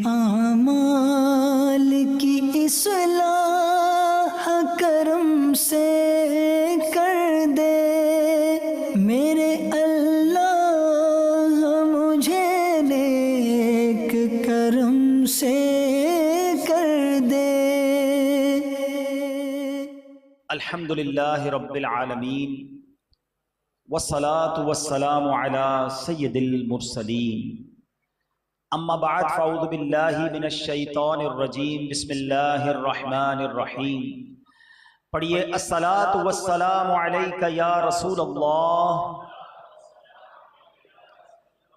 اعمال کی اصلاح کرم سے کر دے میرے اللہ، مجھے نیک کرم سے کر دے۔ الحمدللہ رب العالمین والصلاة والسلام علی سید المرسلین، اما بعد فاعوذ باللہ من الشیطان الرجیم، بسم اللہ الرحمن الرحیم۔ پڑھیے الصلاة والسلام علیک یا رسول اللہ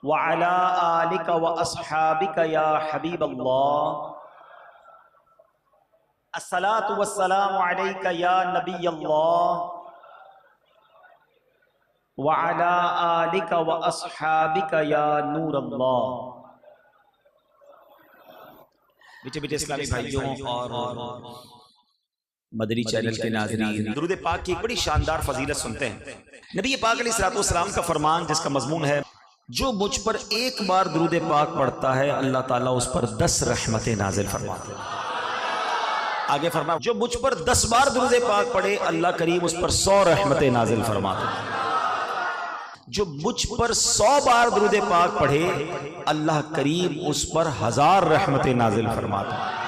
وعلی آلک واصحابک یا حبیب اللہ، الصلاة والسلام علیک یا نبی اللہ وعلی آلک واصحابک یا نور اللہ۔ بیٹے بیٹے اسلامی بھائیوں اور مدنی چینل کے ناظرین، درود پاک کی ایک بڑی شاندار فضیلت سنتے ہیں۔ نبی پاک علیہ الصلوۃ والسلام کا فرمان جس کا مضمون ہے، جو مجھ پر ایک بار درود پاک پڑھتا ہے اللہ تعالیٰ اس پر 10 رحمتیں نازل فرماتے ہیں۔ آگے فرمایا جو مجھ پر 10 بار درود پاک پڑھے اللہ کریم اس پر 100 رحمتیں نازل فرماتے ہیں۔ جو مجھ پر 100 بار درود پاک پڑھے اللہ کریم اس پر 1000 رحمتیں نازل فرماتا ہے۔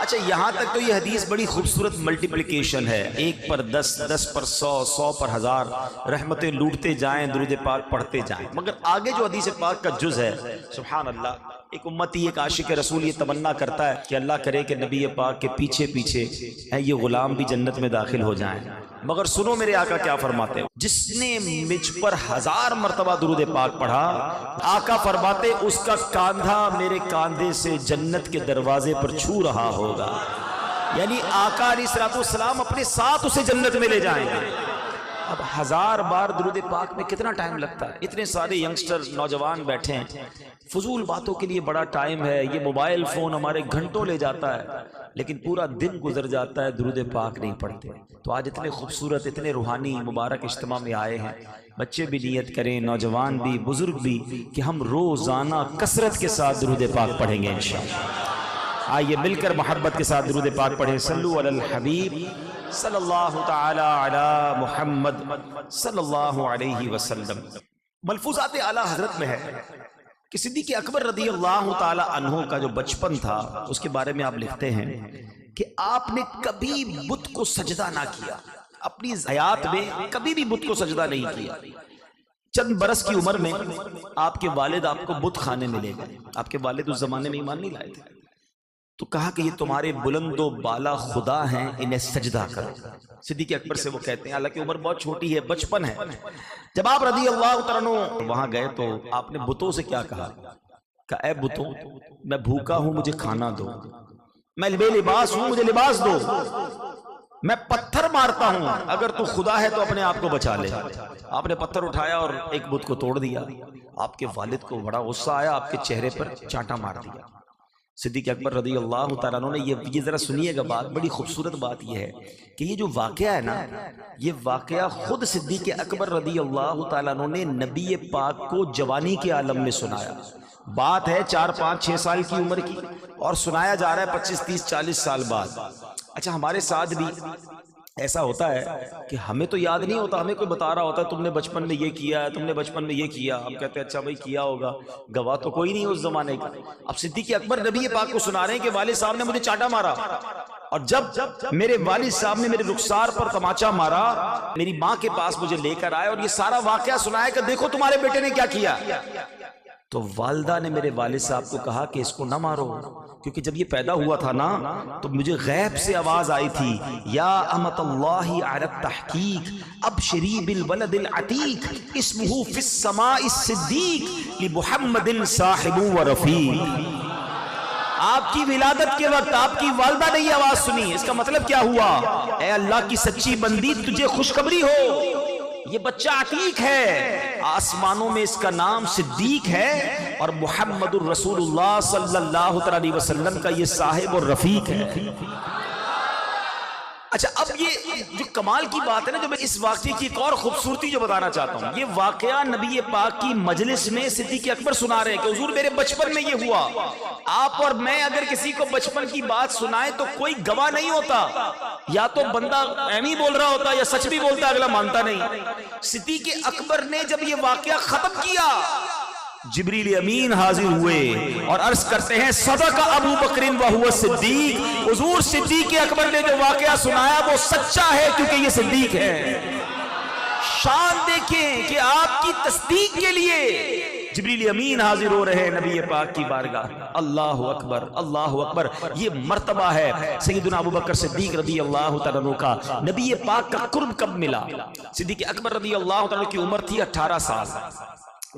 اچھا، یہاں تک تو یہ حدیث بڑی خوبصورت ملٹیپلیکیشن ہے، 1 پر 10، 10 پر 100، 100 پر 1000 رحمتیں لوٹتے جائیں، درود پاک پڑھتے جائیں۔ مگر آگے جو حدیث پاک کا جز ہے، سبحان اللہ، ایک امتی، ایک عاشق رسول یہ تمنا کرتا ہے کہ اللہ کرے کہ نبی پاک کے پیچھے پیچھے یہ غلام بھی جنت میں داخل ہو جائیں۔ مگر سنو میرے آقا کیا فرماتے ہیں، جس نے مجھ پر 1000 مرتبہ درود پاک پڑھا، آقا فرماتے اس کا کاندھا میرے کاندھے سے جنت کے دروازے پر چھو رہا ہوگا، یعنی آقا علیہ الصلوۃ والسلام اپنے ساتھ اسے جنت میں لے جائیں گے۔ اب 1000 بار درود پاک میں کتنا ٹائم لگتا ہے؟ اتنے سارے ینگسٹر نوجوان بیٹھے ہیں، فضول باتوں کے لیے بڑا ٹائم ہے، یہ موبائل فون ہمارے گھنٹوں لے جاتا ہے، لیکن پورا دن گزر جاتا ہے درود پاک نہیں پڑھتے۔ تو آج اتنے خوبصورت، اتنے روحانی مبارک اجتماع میں آئے ہیں، بچے بھی نیت کریں، نوجوان بھی، بزرگ بھی، کہ ہم روزانہ کثرت کے ساتھ درود پاک پڑھیں گے انشاءاللہ۔ آئیے مل کر محبت کے ساتھ درود پاک پڑھیں۔ صلو علی الحبیب صلی اللہ تعالی علی محمد صلی اللہ علیہ وسلم۔ ملفوظات اعلیٰ حضرت میں ہے کہ صدیق اکبر رضی اللہ تعالی عنہ کا جو بچپن تھا اس کے بارے میں آپ لکھتے ہیں کہ آپ نے کبھی بت کو سجدہ نہ کیا، اپنی حیات میں کبھی بھی بت کو سجدہ نہیں کیا۔ چند برس کی عمر میں آپ کے والد آپ کو بت خانے میں لے گئے۔ آپ کے والد اس زمانے میں ایمان نہیں لائے تھے، تو کہا کہ یہ تمہارے بلند و بالا خدا ہیں، انہیں سجدہ کرو۔ صدیق اکبر سے وہ کہتے ہیں، حالانکہ عمر بہت چھوٹی ہے، بچپن ہے۔ جب آپ رضی اللہ تعالیٰ عنہ وہاں گئے تو آپ نے بتوں سے کیا کہا کہ اے بتوں، میں بھوکا ہوں، مجھے کھانا دو، میں بے لباس ہوں، مجھے لباس دو، میں پتھر مارتا ہوں، اگر تو خدا ہے تو اپنے آپ کو بچا لے۔ آپ نے پتھر اٹھایا اور ایک بت کو توڑ دیا۔ آپ کے والد کو بڑا غصہ آیا، آپ کے چہرے پر چانٹا مار دیا۔ صدیق اکبر رضی اللہ تعالیٰ عنہ نے یہ ذرا سنیے گا بات، بڑی خوبصورت بات یہ ہے کہ یہ جو واقعہ ہے نا، یہ واقعہ خود صدیق اکبر رضی اللہ تعالیٰ عنہ نے نبی پاک کو جوانی کے عالم میں سنایا۔ بات ہے 4، 5، 6 سال کی عمر کی، اور سنایا جا رہا ہے 25، 30، 40 سال بعد۔ اچھا، ہمارے ساتھ بھی ایسا ہوتا ہے کہ ہمیں تو یاد نہیں ہوتا، ہمیں کوئی بتا رہا ہوتا ہے تم نے بچپن میں یہ کیا ہے، تم نے بچپن میں یہ کیا، ہم کہتے ہیں اچھا بھائی کیا ہوگا، گواہ تو کوئی نہیں اس زمانے کا۔ اب صدیق اکبر نبی پاک کو سنا رہے ہیں کہ والد صاحب نے مجھے چاٹا مارا، اور جب میرے والد صاحب نے میرے رخسار پر تماچا مارا، میری ماں کے پاس مجھے لے کر آئے اور یہ سارا واقعہ سنایا کہ دیکھو تمہارے بیٹے نے کیا کیا۔ تو والدہ نے میرے والد صاحب کو کہا کہ اس کو نہ مارو، کیونکہ جب یہ پیدا ہوا تھا نا تو مجھے غیب سے آواز آئی تھی، یا امت اللہ علی التحقیق ابشری بالولد العتیق اسمہ فی السماء الصدیق لمحمد صاحب و رفیق۔ آپ کی ولادت کے وقت آپ کی والدہ نے یہ آواز سنی، اس کا مطلب کیا ہوا؟ اے اللہ کی سچی بندی، تجھے خوشخبری ہو، یہ بچہ عتیق ہے، آسمانوں میں اس کا نام صدیق ہے، اور محمد الرسول اللہ صلی اللہ علیہ وسلم کا یہ صاحب اور رفیق ہے۔ اچھا اب یہ جو کمال کی بات ہے نا، جو میں اس واقعے کی ایک اور خوبصورتی جو بتانا چاہتا ہوں، یہ واقعہ نبی پاک کی مجلس میں صدیق اکبر سنا رہے ہیں کہ حضور میرے بچپن میں یہ ہوا. آپ اور میں اگر کسی کو بچپن کی بات سنائے تو کوئی گواہ نہیں ہوتا، یا تو بندہ ایمی بول رہا ہوتا یا سچ بھی بولتا، اگلا مانتا نہیں. صدیق اکبر نے جب یہ واقعہ ختم کیا، جبریل امین حاضر ہوئے اور عرض کرتے ہیں صدق ابو بکر وہو صدیق، حضور صدیق اکبر نے جو واقعہ سنایا وہ سچا ہے کیونکہ یہ صدیق ہے. شان دیکھیں کہ آپ کی تصدیق کے لیے جبریل امین حاضر ہو رہے ہیں نبی پاک کی بارگاہ. اللہ اکبر اللہ اکبر. یہ مرتبہ ہے سیدنا ابو بکر صدیق رضی اللہ تعالیٰ عنہ کا. نبی پاک کا قرب کب ملا؟ صدیق اکبر رضی اللہ تعالیٰ عنہ کی عمر تھی 18 سال،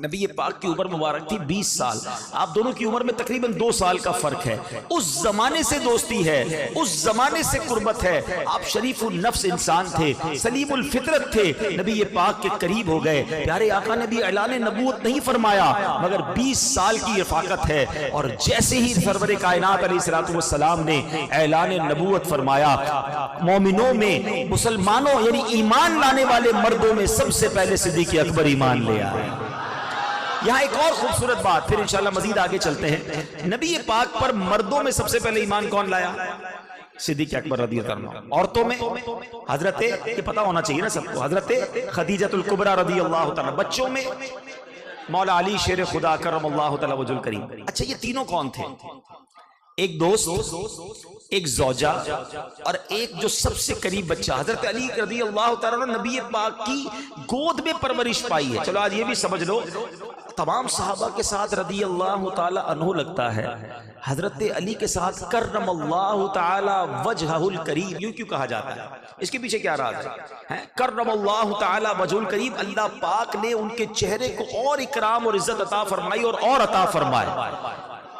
نبی پاک کی عمر مبارک تھی 20 سال. آپ دونوں کی عمر میں تقریباً 2 سال کا فرق ہے. اس زمانے سے دوستی ہے، اس زمانے سے قربت ہے. آپ شریف النفس انسان تھے، سلیم الفطرت تھے، نبی پاک کے قریب ہو گئے. پیارے آقا نے بھی اعلان نبوت نہیں فرمایا مگر 20 سال کی رفاقت ہے. اور جیسے ہی سرور کائنات علیہ الصلوۃ والسلام نے اعلان نبوت فرمایا، مومنوں میں، مسلمانوں یعنی ایمان لانے والے مردوں میں سب سے پہلے صدیق اکبر ایمان لے آئے. یہاں ایک اور خوبصورت بات، پھر انشاءاللہ مزید آگے چلتے ہیں. نبی پاک پر مردوں میں سب سے پہلے ایمان کون لایا؟ صدیق اکبر رضی اللہ عنہ. عورتوں میں حضرت، یہ پتہ ہونا چاہیے نا سب کو، حضرت خدیجہ الکبریٰ رضی اللہ تعالیٰ. بچوں میں مولا علی شیر خدا کرم اللہ تعالیٰ وجہ الکریم. اچھا یہ تینوں کون تھے؟ ایک دوست، ایک زوجہ اور ایک جو سب سے قریب بچہ. حضرت علی رضی اللہ تعالیٰ نے نبی پاک کی گود میں پرورش پائی ہے. چلو آج یہ بھی سمجھ لو، تمام صحابہ کے ساتھ رضی اللہ تعالیٰ عنہ لگتا ہے، حضرت علی کے ساتھ کرم اللہ تعالیٰ وجہہ الکریم یوں کیوں کہا جاتا ہے؟ اس کے پیچھے کیا راز ہے؟ کرم اللہ تعالیٰ وجہ الکریم، اللہ پاک نے ان کے چہرے کو اور اکرام اور عزت عطا فرمائی اور عطا فرمائے.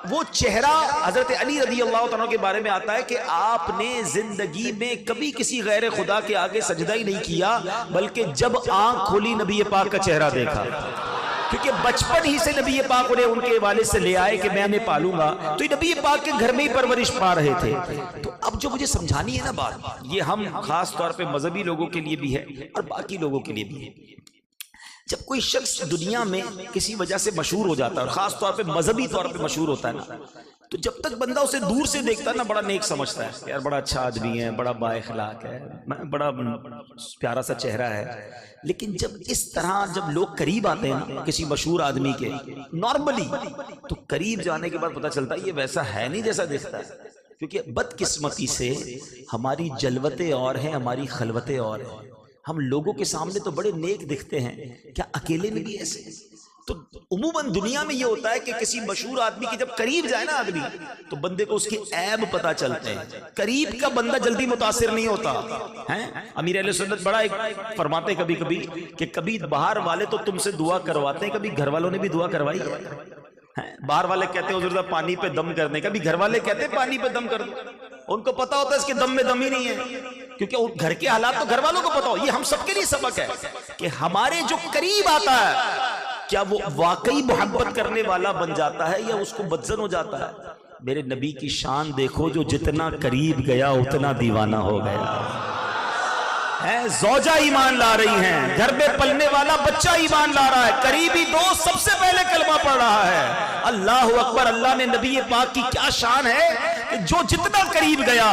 وہ چہرہ حضرت علی رضی اللہ عنہ کے بارے میں آتا ہے کہ آپ نے زندگی میں کبھی کسی غیر خدا کے آگے سجدہ ہی نہیں کیا، بلکہ جب آنکھ کھولی نبی پاک کا چہرہ دیکھا. کیونکہ بچپن ہی سے نبی پاک انہیں ان کے والد سے لے آئے کہ میں انہیں پالوں گا، تو یہ نبی پاک کے گھر میں ہی پرورش پا رہے تھے. تو اب جو مجھے سمجھانی ہے نا بات، یہ ہم خاص طور پہ مذہبی لوگوں کے لیے بھی ہے اور باقی لوگوں کے لیے بھی ہے. جب کوئی شخص دنیا میں کسی وجہ سے مشہور ہو جاتا ہے اور خاص طور پہ مذہبی طور پہ مشہور ہوتا ہے نا، تو جب تک بندہ اسے دور سے دیکھتا ہے نا بڑا نیک سمجھتا ہے، یار بڑا اچھا آدمی ہے، بڑا با اخلاق ہے، بڑا پیارا سا چہرہ ہے. لیکن جب اس طرح جب لوگ قریب آتے ہیں نا کسی مشہور آدمی کے نارملی، تو قریب جانے کے بعد پتہ چلتا ہے یہ ویسا ہے نہیں جیسا دکھتا ہے. کیونکہ بدقسمتی سے ہماری جلوتیں اور ہیں، ہماری خلوتیں اور ہیں. ہم لوگوں کے سامنے تو بڑے نیک دکھتے ہیں، کیا اکیلے میں بھی ایسے؟ تو عموماً دنیا میں یہ ہوتا ہے کہ کسی مشہور آدمی کی جب قریب جائے نا آدمی تو بندے کو اس کے عیب پتہ چلتے ہیں. قریب کا بندہ جلدی متاثر نہیں ہوتا ہے. امیر اہل سنت بڑا ایک فرماتے ہیں کبھی کبھی کہ کبھی باہر والے تو تم سے دعا کرواتے ہیں، کبھی گھر والوں نے بھی دعا کروائی ہے. باہر والے کہتے ہیں حضور پانی پہ دم کرنے، کبھی گھر والے کہتے ہیں پانی پہ دم کر دو. ان کو پتا ہوتا ہے اس کے دم میں دم ہی نہیں ہے، کیونکہ گھر کے حالات تو گھر والوں کو پتا ہو. یہ ہم سب کے لیے سبق ہے کہ ہمارے جو قریب آتا ہے کیا وہ واقعی محبت کرنے والا بن جاتا ہے یا اس کو بدزن ہو جاتا ہے. میرے نبی کی شان دیکھو، جو جتنا قریب گیا اتنا دیوانہ ہو گیا. زوجہ ایمان لا رہی ہیں، گھر میں پلنے والا بچہ ایمان لا رہا ہے، قریبی دوست سب سے پہلے کلمہ پڑھ رہا ہے. اللہ اکبر. اللہ نے نبی پاک کی کیا شان ہے کہ جو جتنا قریب گیا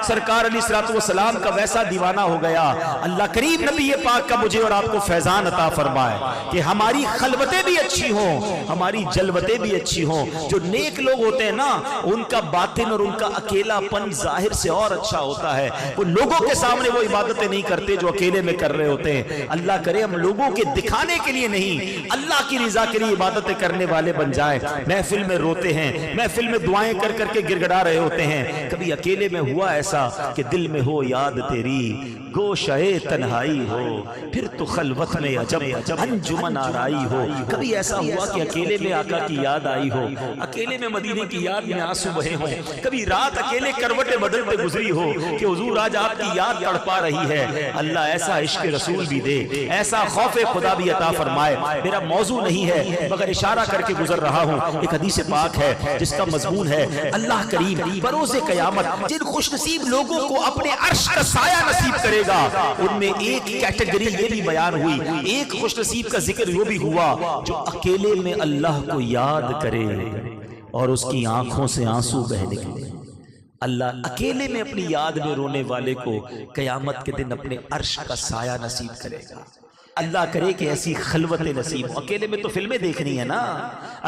سرکار علیہ الصلوۃ والسلام کا ویسا دیوانہ ہو گیا. اللہ کریم نبی پاک کا مجھے اور آپ کو فیضان عطا فرمائے کہ ہماری خلوتیں بھی اچھی ہوں، ہماری جلوتیں بھی اچھی ہوں. جو نیک لوگ ہوتے ہیں نا ان کا باطن اور ان کا اکیلا پن ظاہر سے اور اچھا ہوتا ہے. وہ لوگوں کے سامنے وہ عبادتیں نہیں کرتے جو اکیلے میں کر رہے ہوتے ہیں. اللہ کرے ہم لوگوں کے دکھانے کے لیے نہیں، اللہ کی رضا کے لیے عبادتیں کرنے والے بن جائیں. محفل میں روتے ہیں، محفل میں دعائیں کر کر کے گڑ گڑا رہے ہوتے ہیں. کبھی اکیلے میں ہوا ایسا کہ دل میں ہو یاد تیری، گوشہ تنہائی ہو، پھر تو خلوت میں عجب انجمن آرائی ہو. کبھی ایسا ہوا کہ اکیلے میں آقا کی یاد آئی ہو، اکیلے میں مدینے کی یاد میں آنسو بہے ہوں. کبھی رات اکیلے کروٹیں بدلتے گزری ہو کہ حضور آج آپ کی یاد تڑپا رہی ہے. اللہ ایسا عشق رسول بھی دے، ایسا خوف خدا بھی عطا فرمائے۔ میرا موضوع نہیں ہے مگر اشارہ کر کے گزر رہا ہوں، ایک حدیث پاک ہے جس کا مضمون ہے اللہ کریم بروز قیامت جن خوش نصیب لوگوں کو اپنے عرش کا سایہ نصیب کرے گا، ان میں ایک کیٹیگری یہ بھی بیان ہوئی، ایک خوش نصیب کا ذکر وہ بھی ہوا جو اکیلے میں اللہ کو یاد کرے اور اس کی آنکھوں سے آنسو بہہ نکلے۔ اللہ اکیلے میں اپنی یاد میں رونے والے کو قیامت کے دن اپنے عرش کا سایہ نصیب کرے گا۔ اللہ کرے کہ ایسی خلوت نصیب ہو۔ اکیلے میں تو فلمیں دیکھنی ہے نا،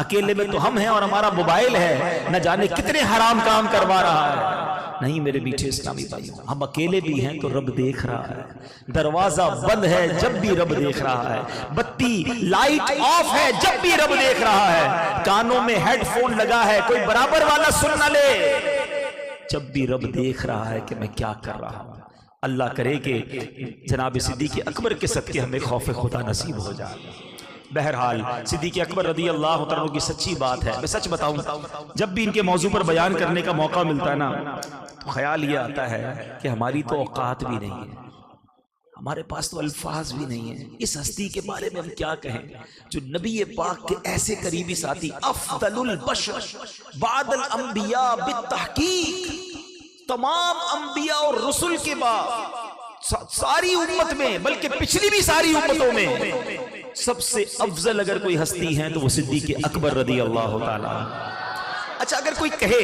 اکیلے میں تو ہم ہیں اور ہمارا موبائل ہے، نہ جانے کتنے حرام کام کروا رہا ہے۔ نہیں میرے میٹھے اسلامی بھائیوں، ہم اکیلے بھی ہیں تو رب دیکھ رہا ہے، دروازہ بند ہے جب بھی رب دیکھ رہا ہے، بتی لائٹ آف ہے جب بھی رب دیکھ رہا ہے، کانوں میں ہیڈ فون لگا ہے کوئی برابر والا سن نہ لے، جب بھی رب دیکھ رہا ہے کہ میں کیا کر رہا ہوں۔ اللہ کرے کہ جناب صدیق اکبر کے صدقے ہمیں خوف خدا نصیب ہو جائے۔ بہرحال صدیق اکبر رضی اللہ تعالیٰ کی سچی بات ہے، میں سچ بتاؤں جب بھی ان کے موضوع پر بیان کرنے کا موقع ملتا ہے نا تو خیال یہ آتا ہے کہ ہماری تو اوقات بھی نہیں ہے، ہمارے پاس تو الفاظ بھی نہیں ہیں، اس ہستی کے بارے میں ہم کیا کہیں جو نبی پاک کے ایسے قریبی ساتھی، افضل البشر بعد الانبیاء بالتحقیق، تمام انبیاء اور رسل کے بعد ساری امت میں بلکہ پچھلی بھی ساری امتوں میں سب سے افضل اگر کوئی ہستی ہیں تو وہ صدیق اکبر رضی اللہ تعالیٰ۔ اچھا اگر کوئی کہے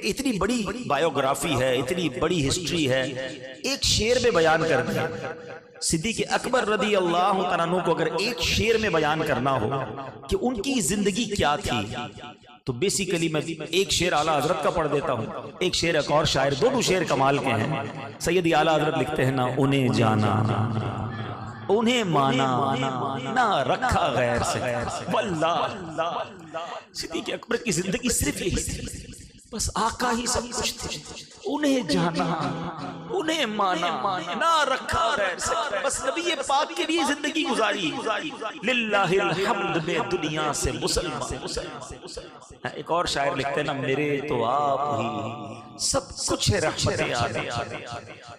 اتنی بڑی بائیوگرافی ہے، اتنی بڑی ہسٹری ہے، ایک شعر میں بیان کر دیں، صدیق اکبر رضی اللہ تعالیٰ کو اگر ایک شعر میں بیان کرنا ہو کہ ان کی زندگی کیا تھی تو بیسیکلی میں ایک شعر اعلیٰ حضرت کا پڑھ دیتا ہوں، ایک شعر ایک اور شاعر، دونوں شعر کمال کے ہیں۔ سیدی اعلیٰ حضرت لکھتے ہیں، نہ انہیں جانا انہیں مانا نہ رکھا غیر سے، واللہ صدیق اکبر کی زندگی صرف یہی تھی، بس آقا ہی سب کچھ تھے، انہیں جانا انہیں مانا نہ رکھا غیر سے، بس نبی پاک کے لیے زندگی گزاری، للہ الحمد میں دنیا سے مسلمان۔ ایک اور شاعر لکھتے ہیں نا، میرے تو آپ ہی سب کچھ رحمت عالم،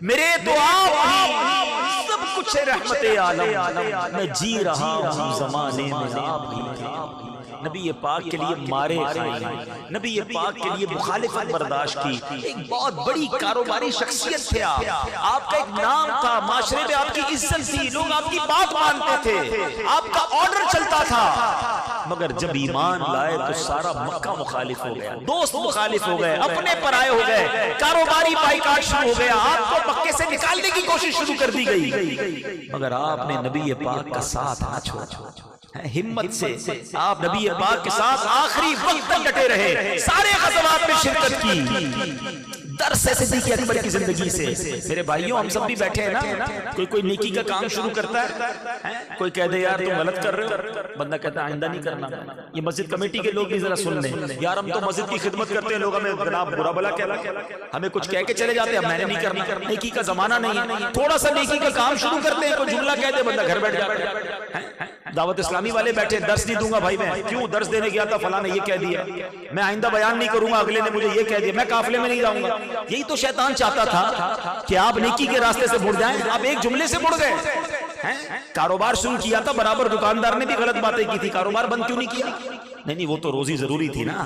میرے تو آپ ہی سب کچھ رحمت عالم، میں جی رہا ہوں زمانے میں آپ ہی تھے۔ نبی پاک کے لیے مارے کھائے، نبی پاک کے لیے مخالفت برداشت کی، ایک بہت بڑی کاروباری شخصیت تھے آپ کا ایک نام تھا، معاشرے میں آپ کی عزت تھی، لوگ آپ کی بات مانتے تھے، آپ کا آرڈر چلتا تھا، مگر جب ایمان لائے تو سارا مکہ مخالف ہو گیا، دوست مخالف ہو گئے، اپنے پرائے ہو گئے، کاروباری بائیکاٹ شروع ہو گیا، آپ کو مکے سے نکالنے کی کوشش شروع کر دی گئی، مگر آپ نے نبی پاک کا ساتھ نہ چھوڑا، ہمت سے آپ نبی پاک کے ساتھ آخری وقت تک ڈٹے رہے، سارے غزوات میں شرکت کی۔ درس ہے صدیق اکبر کی زندگی سے۔ میرے بھائیوں ہم سب بھی بیٹھے ہیں نا، کوئی نیکی کا کام شروع کرتا ہے، کوئی کہہ دے یار تم غلط کر رہے ہو، بندہ کہتا ہے آئندہ نہیں کرنا۔ یہ مسجد کمیٹی کے لوگ بھی ذرا سن لیں، یار ہم تو مسجد کی خدمت کرتے ہیں، لوگ ہمیں جناب برا بلا ہمیں کچھ کہہ کے چلے جاتے ہیں، میں نے نہیں کرنا، نیکی کا زمانہ نہیں ہے، تھوڑا سا نیکی کا کام شروع کرتے ہیں، کوئی جملہ کہہ دے بندہ گھر بیٹھ جاتا ہے۔ دعوت اسلامی والے بیٹھے، درس نہیں دوں گا بھائی، میں کیوں درس دینے گیا تھا، فلاں نے یہ کہہ دیا، میں آئندہ بیان نہیں کروں گا، اگلے نے مجھے یہ کہہ دیا، میں قافلے میں نہیں جاؤں گا۔ یہی تو شیطان چاہتا تھا کہ آپ نیکی کے راستے سے مڑ جائیں، آپ ایک جملے سے مڑ گئے۔ کاروبار شروع کیا تھا، برابر دکاندار نے بھی غلط باتیں کی تھی، کاروبار بند کیوں نہیں کیا؟ نہیں وہ تو روزی ضروری تھی نا،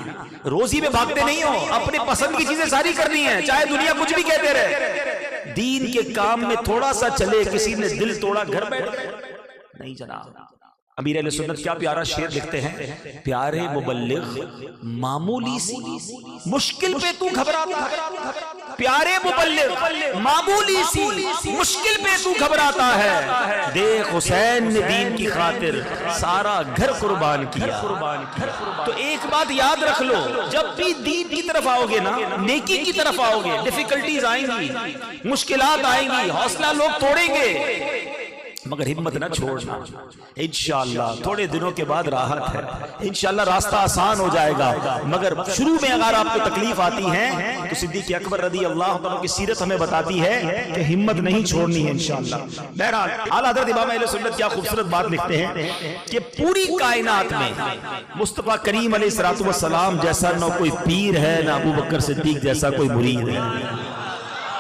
روزی میں بھاگتے نہیں ہو، اپنے پسند کی چیزیں ساری کرنی ہیں، چاہے دنیا کچھ بھی کہتے رہے۔ دین کے کام میں تھوڑا سا چلے، کسی نے دل توڑا گھر بیٹھ گئے، نہیں جناب۔ امیر اہل سنت کیا پیارا شعر لکھتے ہیں، پیارے مبلغ معمولی سی مشکل پہ تو گھبراتا، پیارے مبلغ معمولی سی مشکل پہ تو گھبراتا ہے، دیکھ حسین نے دین کی خاطر سارا گھر قربان کیا۔ تو ایک بات یاد رکھ لو، جب بھی دین کی طرف آؤ گے نا، نیکی کی طرف آؤ گے، ڈیفیکلٹیز آئیں گی، مشکلات آئیں گی، حوصلہ لوگ توڑیں گے، مگر ہمت نہ چھوڑنا۔ انشاءاللہ تھوڑے دنوں کے بعد راحت ہے، انشاءاللہ راستہ آسان ہو جائے گا، مگر شروع میں اگر آپ کو تکلیف آتی ہے تو صدیق اکبر رضی اللہ عنہ کی سیرت ہمیں بتاتی ہے کہ ہمت نہیں چھوڑنی ہے انشاءاللہ۔ بہرحال اعلیٰ حضرت امام اہل سنت کیا خوبصورت بات لکھتے ہیں کہ پوری کائنات میں مصطفیٰ کریم علیہ السلام جیسا نہ کوئی پیر ہے، نہ ابو بکر صدیق جیسا کوئی مرید ہے،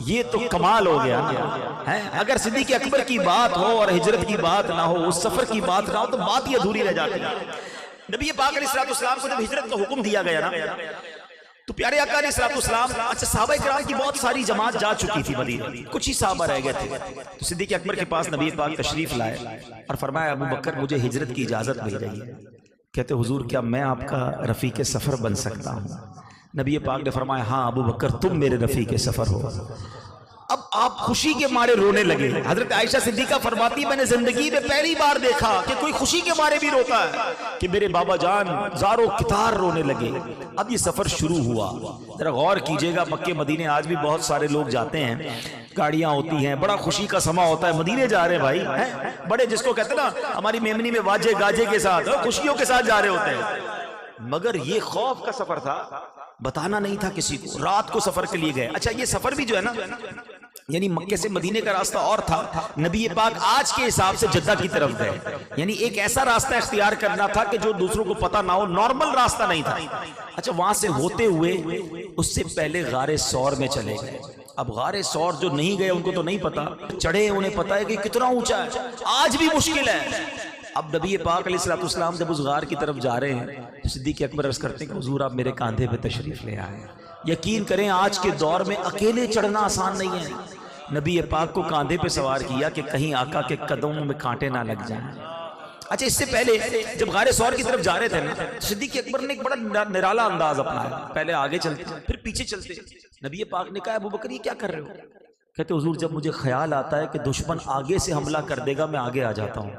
یہ تو کمال ہو گیا ہے. اگر صدیق اکبر کی بات ہو اور ہجرت کی بات نہ ہو، اس سفر کی بات نہ ہو، تو بات ہی ادھوری رہ جاتی ہے. نبی پاک علیہ السلام کو جب ہجرت کا حکم دیا گیا نا، تو پیارے آقا علیہ السلام، اچھا صحابہ کرام کی بہت ساری جماعت جا چکی تھی مدینہ، کچھ ہی صحابہ رہ گئے تھے. تو صدیق اکبر کے پاس نبی پاک تشریف لائے اور فرمایا ابو بکر مجھے ہجرت کی اجازت مل رہی ہے. کہتے حضور کیا میں آپ کا رفیق سفر بن سکتا ہوں؟ نبی پاک نے فرمایا ہاں ابو بکر تم میرے رفیق سفر ہو. اب آپ خوشی کے مارے رونے لگے. حضرت عائشہ صدیقہ فرماتی میں نے زندگی میں پہلی بار دیکھا کہ کوئی خوشی کے مارے بھی روتا ہے، کہ میرے بابا جان زارو کتار رونے لگے. اب یہ سفر شروع ہوا. ذرا غور کیجئے گا، مکے مدینے آج بھی بہت سارے لوگ جاتے ہیں، گاڑیاں ہوتی ہیں، بڑا خوشی کا سما ہوتا ہے، مدینے جا رہے ہیں بھائی، بڑے جس کو کہتے ہیں نا ہماری میمنی میں واجے گاجے کے ساتھ خوشیوں کے ساتھ جا رہے ہوتے ہیں. مگر یہ خوف کا سفر تھا، بتانا نہیں تھا کسی کو. رات کو سفر کے لیے گئے. اچھا یہ سفر بھی جو ہے نا، یعنی مکے سے مدینے کا راستہ اور تھا. نبی پاک آج کے حساب سے جدہ کی طرف گئے، یعنی ایک ایسا راستہ اختیار کرنا تھا کہ جو دوسروں کو پتہ نہ ہو، نارمل راستہ نہیں تھا. اچھا وہاں سے ہوتے ہوئے اس سے پہلے غار ثور میں چلے گئے. اب غار ثور جو نہیں گئے ان کو تو نہیں پتا، چڑھے انہیں پتا ہے کہ کتنا اونچا ہے، آج بھی مشکل ہے. اب نبی پاک علیہ السلام جب اس غار کی طرف جا رہے ہیں تو صدیق اکبر عرض کرتے ہیں کہ حضور آپ میرے کاندھے پہ تشریف لے آئے. یقین کریں آج کے دور میں اکیلے چڑھنا آسان نہیں ہے. نبی پاک کو کاندھے پہ سوار کیا کہ کہیں آقا کے قدموں میں کانٹے نہ لگ جائیں. اچھا اس سے پہلے جب غار ثور کی طرف جا رہے تھے نا، صدیق اکبر نے ایک بڑا نرالا انداز اپنایا. پہلے آگے چلتے پھر پیچھے چلتے. نبی پاک نے کہا ابو بکر یہ کیا کر رہے ہو؟ کہتے حضور جب مجھے خیال آتا ہے کہ دشمن آگے سے حملہ کر دے گا میں آگے آ جاتا ہوں.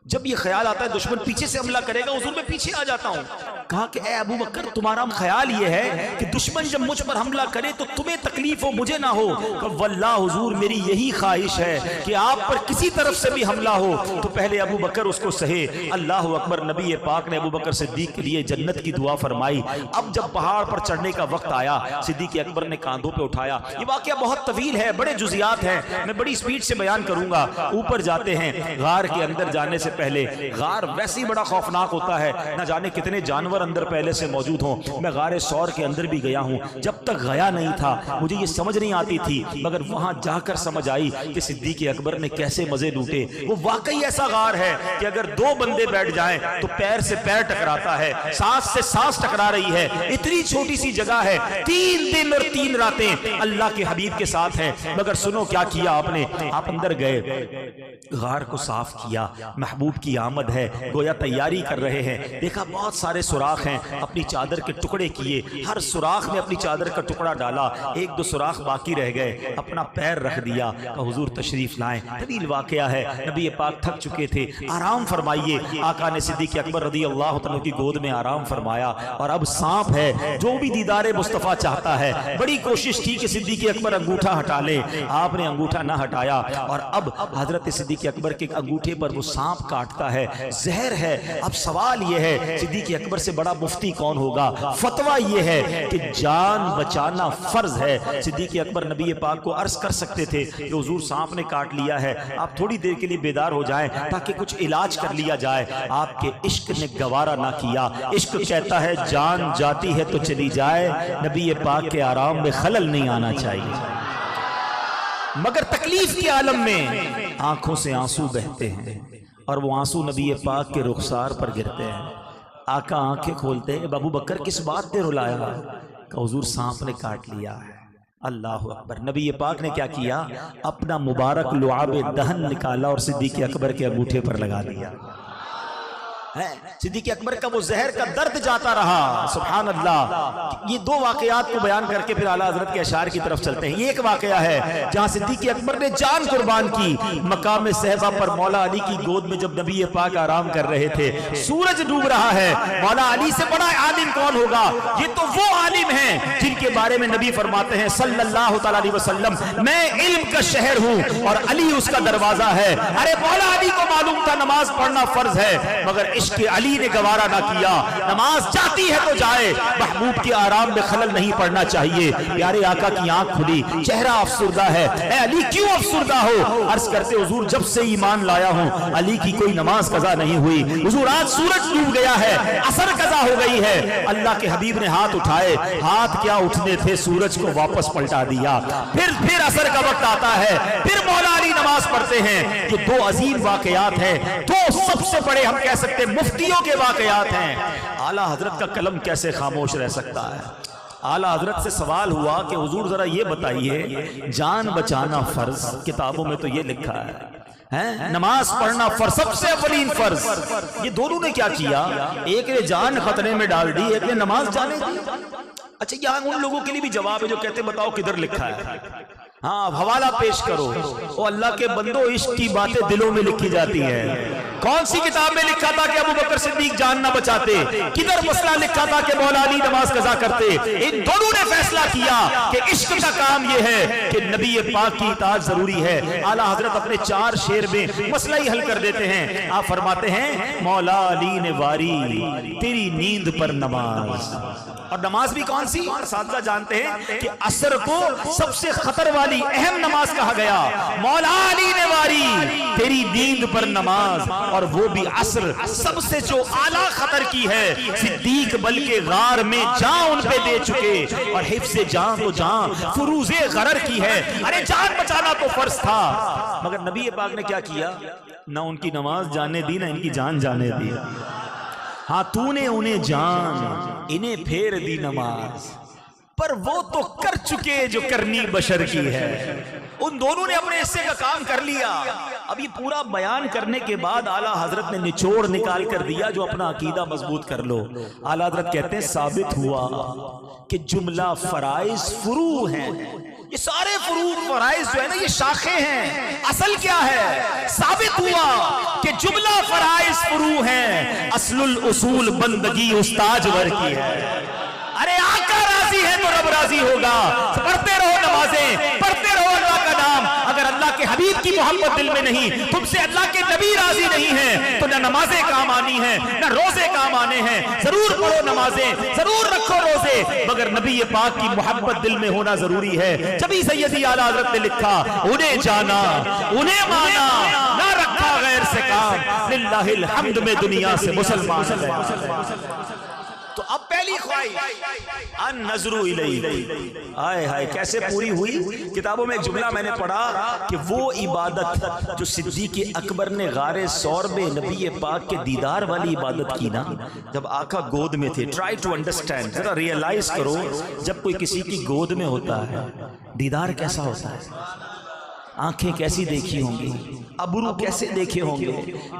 جب یہ خیال آتا ہے دشمن پیچھے سے حملہ کرے گا حضور میں پیچھے آ جاتا ہوں. کہا کہ اے ابو بکر تمہارا خیال یہ ہے کہ دشمن جب مجھ پر حملہ کرے تو تمہیں تکلیف ہو مجھے نہ ہو. کہ واللہ حضور میری یہی خواہش ہے کہ آپ پر کسی طرف سے بھی حملہ ہو تو پہلے ابو بکر اس کو سہے. اللہ اکبر. نبی پاک نے ابو بکر صدیق کے لیے جنت کی دعا فرمائی. اب جب پہاڑ پر چڑھنے کا وقت آیا صدیق اکبر نے کاندھوں پہ اٹھایا. یہ واقعہ بہت طویل ہے، بڑے جزیات ہیں، میں بڑی سپیڈ سے بیان کروں گا. اوپر جاتے ہیں. غار کے اندر جانے سے پہلے، غار ویسے ہی بڑا خوفناک ہوتا ہے، نہ جانے کتنے جانور اندر پہلے سے موجود ہوں. میں غار ثور کے اندر بھی گیا ہوں، جب تک گیا نہیں تھا مجھے یہ سمجھ نہیں آتی تھی، مگر وہاں جا کر سمجھ آئی کہ صدیق اکبر نے کیسے مزے لوٹے. وہ واقعی ایسا غار ہے کہ اگر دو بندے بیٹھ جائیں تو پیر سے پیر ٹکراتا ہے، سانس سے سانس ٹکرا رہی ہے. اتنی چھوٹی سی جگہ ہے، 3 دن اور 3 راتیں اللہ کے حبیب کے ساتھ ہیں. مگر سنو کیا کیا آپ نے. آپ اندر گئے، غار کو صاف کیا، محبوب کی آمد ہے، گویا تیاری کر رہے ہیں. دیکھا بہت سارے سوراخ ہیں، اپنی چادر کے ٹکڑے کیے، ہر سوراخ میں اپنی چادر کا ٹکڑا ڈالا. 1-2 سوراخ باقی رہ گئے، اپنا پیر رکھ دیا کہ حضور تشریف لائیں. طویل واقعہ ہے. نبی پاک تھک چکے تھے، آرام فرمائیے. آقا نے صدیق اکبر رضی اللہ عنہ کی گود میں آرام فرمایا. اور اب سانپ ہے، جو بھی دیدار مصطفیٰ چاہتا ہے. بڑی کوشش کی کہ صدیق اکبر انگوٹھا ہٹا لے، آپ نے انگوٹھا نہ ہٹایا. اور اب حضرت صدیق اکبر کے انگوٹھے پر وہ سانپ کاٹتا ہے، زہر ہے. اب سوال یہ ہے صدیق اکبر سے بڑا مفتی کون ہوگا؟ فتویٰ یہ ہے کہ جان بچانا فرض ہے. صدیق اکبر نبی پاک کو عرض کر سکتے تھے کہ حضور سانپ نے کاٹ لیا ہے، آپ تھوڑی دیر کے لیے بیدار ہو جائیں تاکہ کچھ علاج کر لیا جائے. آپ کے عشق نے گوارا نہ کیا. عشق کہتا ہے جان جاتی ہے تو چلی جائے، نبی پاک کے آرام میں خلل نہیں آنا چاہیے. مگر تکلیف کے عالم میں آنکھوں سے آنسو بہتے ہیں اور وہ آنسو نبی پاک کے رخسار پر گرتے ہیں. آقا آنکھیں کھولتے ہیں، ابو بکر کس بات نے رلایا؟ کہ حضور سانپ نے کاٹ لیا ہے. اللہ اکبر. نبی پاک نے کیا کیا؟ اپنا مبارک لعاب دہن نکالا اور صدیق اکبر کے انگوٹھے پر لگا دیا. صدیق اکبر کا وہ زہر کا درد جاتا رہا. سبحان اللہ. یہ 2 واقعات کو بیان کر کے پھر اعلیٰ حضرت کے اشعار کی طرف چلتے ہیں. یہ ایک واقعہ ہے جہاں صدیق اکبر نے جان قربان کی. مقام صحبہ پر مولا علی کی گود میں جب نبی پاک آرام کر رہے تھے، سورج ڈوب رہا ہے. مولا علی سے بڑا عالم کون ہوگا؟ یہ تو وہ عالم ہیں جن کے بارے میں نبی فرماتے ہیں صلی اللہ تعالی علیہ وسلم، میں علم کا شہر ہوں اور علی اس کا دروازہ ہے. ارے مولا علی کو کو معلوم تھا نماز پڑھنا فرض ہے، مگر عشق علی نے گوارا نہ کیا۔ نماز جاتی ہے تو جائے، محبوب کے آرام میں خلل نہیں پڑنا چاہیے۔ پیارے آقا کی آنکھ کھلی، چہرہ افسردہ ہے۔ اے علی کیوں افسردہ ہو؟ عرض کرتے حضور جب سے ایمان لایا ہوں علی کی کوئی نماز قضا نہیں ہوئی۔ حضور آج سورج ڈوب گیا ہے، عصر قضا ہو گئی ہے۔ اللہ کے حبیب نے ہاتھ اٹھائے، ہاتھ کیا اٹھنے تھے، سورج کو واپس پلٹا دیا۔ پھر عصر کا وقت آتا ہے، پھر مولا علی نماز پڑھتے ہیں۔ یہ دو عظیم واقعات ہیں، دو سب سے بڑے ہم کہہ سکتے مفتیوں کے واقعات ہیں۔ اعلیٰ حضرت کا قلم کیسے خاموش رہ سکتا ہے؟ اعلیٰ حضرت سے سوال ہوا کہ حضور ذرا یہ بتائیے، جان بچانا فرض، کتابوں میں تو یہ لکھا ہے، نماز پڑھنا فرض، سب سے اولین فرض، یہ دونوں نے کیا کیا؟ ایک نے جان خطرے میں ڈال دی، ایک نے نماز جانے دی۔ اچھا یہاں ان لوگوں کے لیے بھی جواب ہے جو کہتے بتاؤ کدھر لکھا ہے؟ ہاں حوالہ پیش کرو۔ او اللہ کے بندو، عشق کی باتیں دلوں میں لکھی جاتی ہیں۔ کون سی کتاب میں لکھا تھا کہ ابو بکر صدیق جان نہ بچاتے؟ کدھر مسئلہ لکھا تھا کہ مولا علی نماز قضا کرتے؟ ان دونوں نے فیصلہ کیا کہ عشق کا کام یہ ہے کہ نبی پاک کی اطاعت ضروری ہے۔ اعلیٰ حضرت اپنے 4 شعر میں مسئلہ ہی حل کر دیتے ہیں۔ آپ فرماتے ہیں مولا علی نے واری تیری نیند پر نماز، اور نماز بھی کون سی؟ اساتذہ جانتے ہیں کہ عصر کو سب سے خطر والی اہم نماز کہا گیا۔ مولا علی نے واری تیری نیند پر نماز، اور وہ بھی عصر، سب سے جو اعلیٰ خطر کی ہے۔ صدیق بلکہ غار میں جان ان پہ دے چکے، اور حفظ جان تو جان فروز غرر کی ہے۔ ارے جان بچانا تو فرض تھا، مگر نبی پاک نے کیا کیا؟ نہ ان کی نماز جانے دی، نہ ان کی جان جانے دی۔ ہاں تو نے انہیں جان، انہیں پھیر دی نماز، پر وہ تو کر چکے جو کرنی بشر کی ہے۔ ان دونوں نے اپنے حصے کا کام کر لیا۔ اب یہ پورا بیان کرنے کے بعد اعلیٰ حضرت نے نچوڑ نکال کر دیا جو اپنا عقیدہ مضبوط کر لو۔ اعلیٰ حضرت کہتے ہیں ثابت ہوا کہ جملہ فرائض فروع ہیں۔ یہ سارے فروع فرائض جو ہے نا، یہ شاخیں ہیں۔ اصل کیا ہے؟ ثابت ہوا کہ جملہ فرائض فروع ہیں، اصل الاصول بندگی استاجور کی ہے۔ ارے آقا راضی ہے تو رب راضی ہوگا۔ پڑھتے رہو نمازیں، پڑھتے رہو اللہ کا نام۔ اگر اللہ کے حبیب کی محبت دل میں نہیں، تم سے اللہ کے نبی راضی نہیں ہیں، تو نہ نمازیں کام آنی ہیں، نہ روزے کام آنے ہیں۔ ضرور پڑھو نمازیں، ضرور رکھو روزے، مگر نبی پاک کی محبت دل میں ہونا ضروری ہے۔ جبھی سیدی اعلیٰ حضرت نے لکھا، انہیں جانا، انہیں مانا، نہ رکھا غیر سے کام، للہ الحمد میں دنیا سے مسلمان ہے۔ تو اب پہلی خواہش النظر الیہ، آئے ہائے کیسے پوری ہوئی؟ کتابوں میں ایک جملہ میں نے پڑھا کہ وہ عبادت جو صدیق اکبر نے غار ثور میں نبی پاک کے دیدار والی عبادت کی نا، جب آقا گود میں تھے، ٹرائی ٹو انڈرسٹینڈ، ذرا ریئلائز کرو، جب کوئی کسی کی گود میں ہوتا ہے دیدار کیسا ہوتا ہے؟ آنکھیں کیسی دیکھی ہوں گی، ابرو کیسے دیکھے ہوں گے،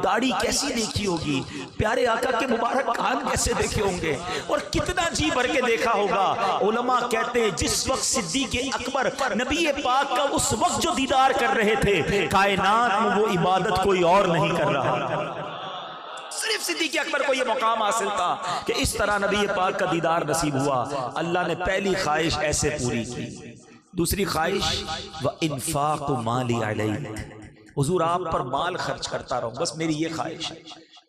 داڑھی کیسی دیکھی ہوگی، پیارے آقا کے مبارک کان کیسے دیکھے ہوں گے، اور کتنا جی بھر کے دیکھا ہوگا۔ علماء کہتے ہیں جس وقت صدیق اکبر نبی پاک کا اس وقت جو دیدار کر رہے تھے، کائنات میں وہ عبادت کوئی اور نہیں کر رہا تھا۔ صرف صدیق اکبر کو یہ مقام حاصل تھا کہ اس طرح نبی پاک کا دیدار نصیب ہوا۔ اللہ نے پہلی خواہش ایسے پوری کی۔ دوسری خواہش وَإِنفَاقُ مَالِي عَلَيْكَ، حضور آپ پر مال خرچ کرتا رہوں، بس میری یہ خواہش ہے۔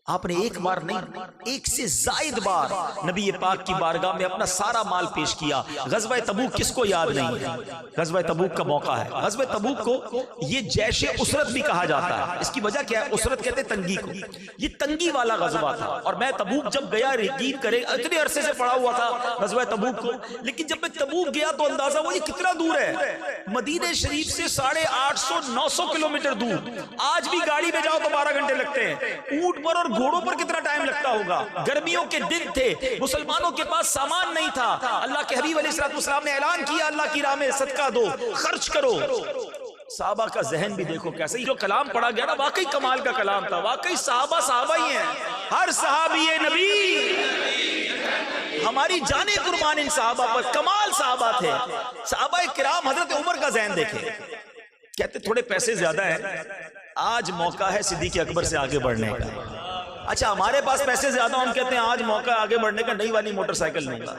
آپ نے ایک بار نہیں، ایک سے زائد بار نبی پاک کی بارگاہ میں اپنا سارا مال پیش کیا۔ غزوہ تبوک کس کو یاد نہیں ہے؟ غزوہ تبوک کا موقع ہے۔ غزوہ تبوک کو یہ جیش اسرت بھی کہا جاتا ہے۔ اس کی وجہ کیا ہے؟ اسرت کہتے ہیں تنگی کو، یہ تنگی والا غزوہ تھا۔ اور میں تبوک جب گیا، یقین کرے اتنے عرصے سے پڑا ہوا تھا غزوہ تبوک کو، لیکن جب میں تبوک گیا تو اندازہ ہوا یہ کتنا دور ہے۔ مدینہ شریف سے 850-900 کلومیٹر دور۔ آج بھی گاڑی میں جاؤ تو 12 گھنٹے لگتے ہیں۔ اونٹ پر اور گھوڑوں پر کتنا ٹائم لگتا ہوگا؟ گرمیوں کے دن تھے، مسلمانوں کے پاس سامان نہیں تھا۔ اللہ کے حبیب علیہ السلام نے اعلان کیا اللہ کی راہ میں صدقہ دو، خرچ کرو۔ صحابہ کا ذہن بھی دیکھو کیسے، جو کلام پڑھا گیا نا واقعی کمال کا کلام تھا۔ واقعی صحابہ ہی ہیں، ہر صحابی نبی، ہماری جانیں قربان ان صحابہ پر، کمال صحابہ تھے۔ صحابہ کرام، حضرت عمر کا ذہن دیکھیں، کہتے تھوڑے پیسے زیادہ ہیں، آج موقع ہے صدیق اکبر سے آگے بڑھنے کا۔ اچھا ہمارے پاس پیسے زیادہ، ہم کہتے ہیں آج موقع آگے بڑھنے کا، نئی والی موٹر سائیکل لوں گا۔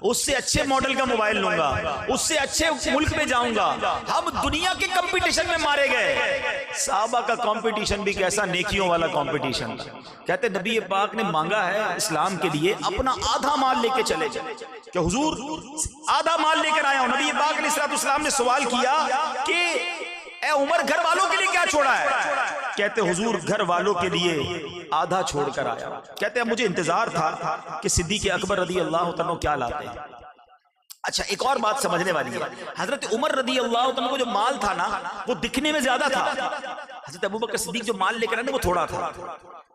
اس سے اچھے ماڈل کا موبائل لوں گا، اس سے اچھے ملک میں جاؤں گا. ہم دنیا کے کمپٹیشن میں مارے گئے. صحابہ کا کمپٹیشن بھی کیسا نیکیوں والا کمپٹیشن تھا. کہتے نبی پاک نے مانگا ہے اسلام کے لیے اپنا آدھا مال لے کے چلے جائے کہ حضور آدھا مال لے کر آیا ہوں. نبی پاک علیہ السلام نے سوال کیا کہ اے عمر گھر والوں کے لیے کیا چھوڑا ہے؟ کہتے حضور گھر والوں کے لیے آدھا چھوڑ کر آیا. کہتے ہیں مجھے انتظار تھا کہ صدیق اکبر رضی اللہ عنہ کیا لاتے ہیں. اچھا ایک اور بات سمجھنے والی ہے. حضرت عمر رضی اللہ عنہ کو جو مال تھا نا وہ دکھنے میں زیادہ تھا. حضرت ابوبکر صدیق جو مال لے کر آئے وہ تھوڑا تھا.